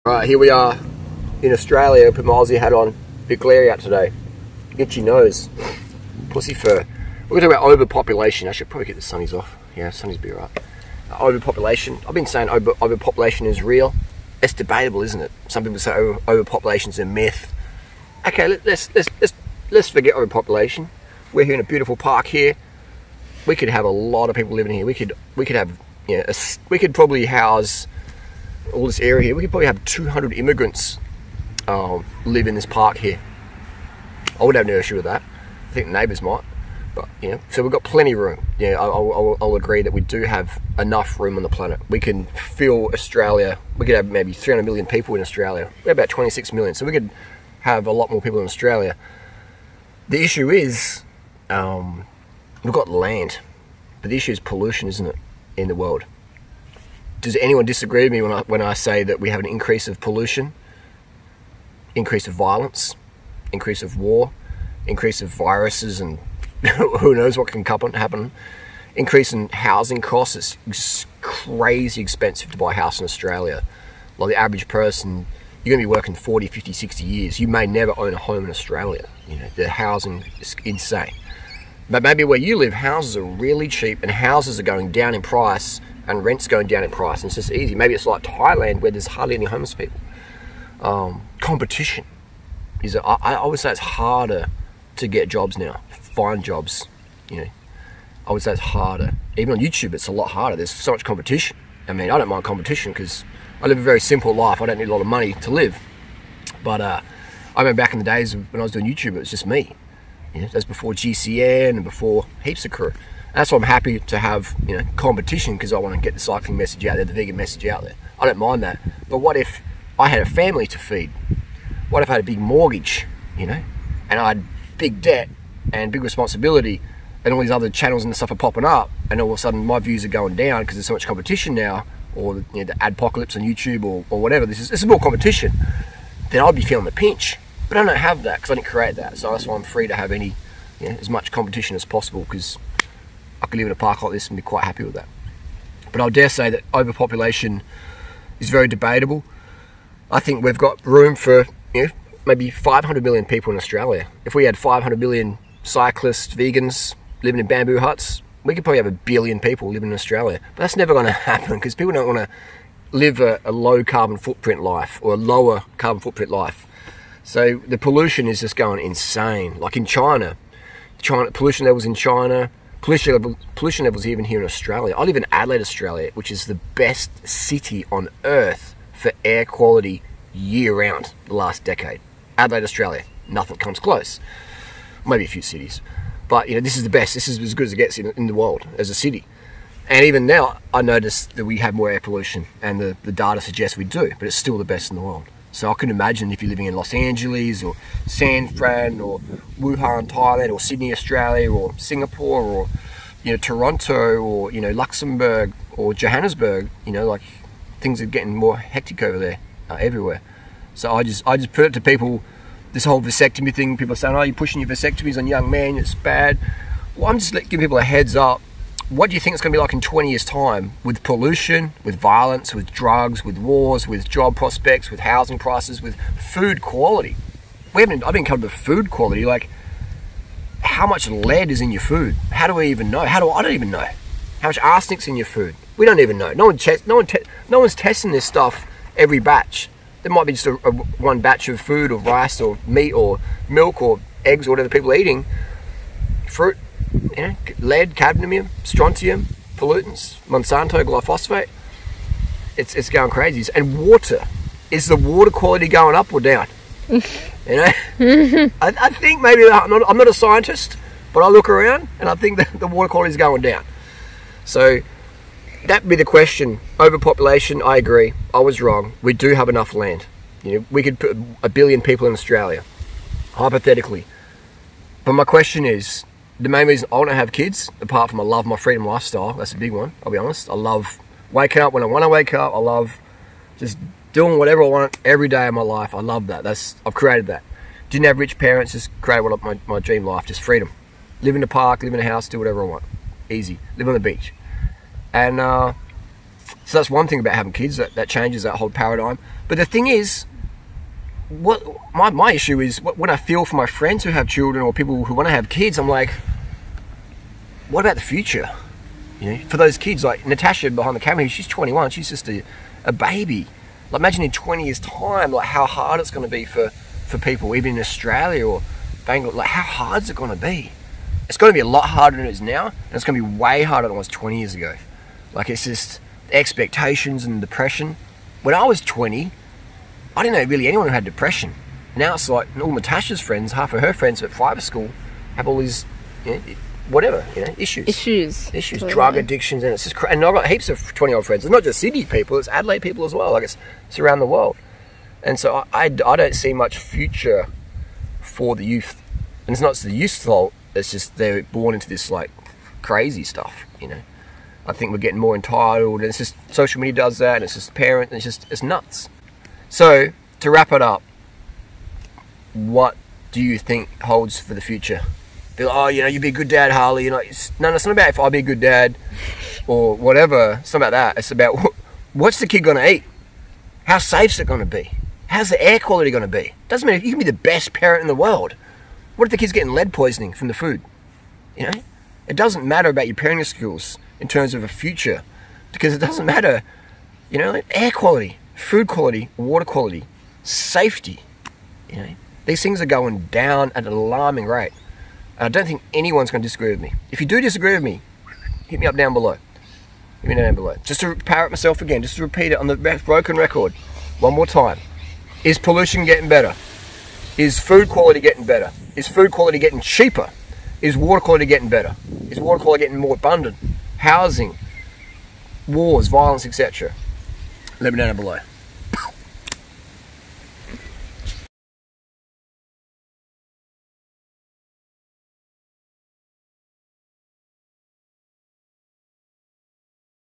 Right, here we are in Australia. Put my Aussie hat on. Bit glary out today. Itchy nose. Pussy fur. We're going to talk about overpopulation. I should probably get the sunnies off. Yeah, sunnies be right. Overpopulation. I've been saying overpopulation is real. It's debatable, isn't it? Some people say overpopulation is a myth. Okay, let's forget overpopulation. We're here in a beautiful park here. We could have a lot of people living here. We could have, you know, we could probably house all this area here. We could probably have 200 immigrants live in this park here. I would have no issue with that. I think the neighbours might, but you know, so we've got plenty of room. Yeah, I'll agree that we do have enough room on the planet. We can fill Australia. We could have maybe 300 million people in Australia. We're about 26 million, so we could have a lot more people in Australia. The issue is we've got land, but the issue is pollution, isn't it, in the world? Does anyone disagree with me when I say that we have an increase of pollution, increase of violence, increase of war, increase of viruses, and who knows what can happen, increase in housing costs? It's crazy expensive to buy a house in Australia. Like the average person, you're going to be working 40, 50, 60 years. You may never own a home in Australia. You know, the housing is insane. But maybe where you live, houses are really cheap and houses are going down in price and rent's going down in price, and it's just easy. Maybe it's like Thailand where there's hardly any homeless people. Competition is, I would say it's harder to get jobs now, find jobs, you know. I would say it's harder. Even on YouTube, it's a lot harder. There's so much competition. I mean, I don't mind competition because I live a very simple life. I don't need a lot of money to live. But I remember back in the days when I was doing YouTube, it was just me. You know, that's before GCN and before heaps of crew. That's why I'm happy to have, you know, competition, because I want to get the cycling message out there, the vegan message out there. I don't mind that. But what if I had a family to feed? What if I had a big mortgage, you know, and I had big debt and big responsibility, and all these other channels and stuff are popping up, and all of a sudden my views are going down because there's so much competition now, or you know, the adpocalypse on YouTube or whatever. This is more competition. Then I'd be feeling the pinch. But I don't have that because I didn't create that. So that's why I'm free to have any, you know, as much competition as possible, because I could live in a park like this and be quite happy with that. But I dare say that overpopulation is very debatable. I think we've got room for, you know, maybe 500 million people in Australia. If we had 500 million cyclists, vegans living in bamboo huts, we could probably have 1 billion people living in Australia. But that's never going to happen because people don't want to live a low carbon footprint life or a lower carbon footprint life. So the pollution is just going insane. Like in China, pollution levels in China, pollution levels even here in Australia. I live in Adelaide, Australia, which is the best city on earth for air quality year round the last decade. Adelaide, Australia, nothing comes close. Maybe a few cities. But you know, this is the best. This is as good as it gets in the world as a city. And even now, I notice that we have more air pollution, and the data suggests we do, but it's still the best in the world. So I can imagine if you're living in Los Angeles or San Fran or Wuhan, Thailand, or Sydney, Australia, or Singapore, or you know, Toronto, or you know, Luxembourg or Johannesburg, you know, like things are getting more hectic over there, everywhere. So I just put it to people, this whole vasectomy thing. People are saying, "Oh, you're pushing your vasectomies on young men. It's bad." Well, I'm just giving people a heads up. What do you think it's going to be like in 20 years' time with pollution, with violence, with drugs, with wars, with job prospects, with housing prices, with food quality? I've been covered with food quality. Like, how much lead is in your food? How do we even know? I don't even know. How much arsenic's in your food? We don't even know. No one's testing this stuff every batch. There might be just one batch of food or rice or meat or milk or eggs or whatever people are eating. Fruit. You know, lead, cadmium, strontium, pollutants, Monsanto, glyphosate. It's going crazy. And water. Is the water quality going up or down? You know? I think maybe, I'm not a scientist, but I look around and I think that the water quality is going down. So that'd be the question. Overpopulation, I agree. I was wrong. We do have enough land. You know, we could put 1 billion people in Australia, hypothetically. But my question is, the main reason I want to have kids, apart from I love my freedom lifestyle, that's a big one, I'll be honest. I love waking up when I want to wake up. I love just doing whatever I want every day of my life. I love that. I've created that. Didn't have rich parents, just created my dream life, just freedom. Live in the park, live in a house, do whatever I want. Easy. Live on the beach. And so that's one thing about having kids, that changes that whole paradigm. But the thing is, what my issue is, when I feel for my friends who have children or people who want to have kids, I'm like, what about the future? You know, for those kids, like Natasha behind the camera, she's 21, she's just a baby. Like, imagine in 20 years' time, like how hard it's going to be for people, even in Australia or Bangladesh. Like, how hard is it going to be? It's going to be a lot harder than it is now, and it's going to be way harder than it was 20 years ago. Like, it's just expectations and depression. When I was 20, I didn't know really anyone who had depression. Now it's like all Natasha's friends, half of her friends at fibre school have all these, you know, whatever, you know, issues, totally. Drug addictions, and it's just and I've got heaps of 20-year-old friends. It's not just Sydney people; it's Adelaide people as well. Like, it's around the world, and so I don't see much future for the youth, and it's not the youth's fault. It's just they're born into this like crazy stuff, you know. I think we're getting more entitled, and it's just social media does that, and it's just parent, and it's nuts. So to wrap it up, what do you think holds for the future? They're like, oh, you know, you be a good dad, Harley. You know, no, it's not about if I be a good dad or whatever. It's not about that. It's about what's the kid going to eat? How safe's it going to be? How's the air quality going to be? Doesn't matter if you can be the best parent in the world. What if the kid's getting lead poisoning from the food? You know, it doesn't matter about your parenting skills in terms of a future, because it doesn't matter, you know, like air quality, food quality, water quality, safety. You know, these things are going down at an alarming rate. And I don't think anyone's going to disagree with me. If you do disagree with me, hit me up down below. Hit me down below. Just to parrot myself again, just to repeat it on the broken record one more time. Is pollution getting better? Is food quality getting better? Is food quality getting cheaper? Is water quality getting better? Is water quality getting more abundant? Housing, wars, violence, etc. Let me know down below.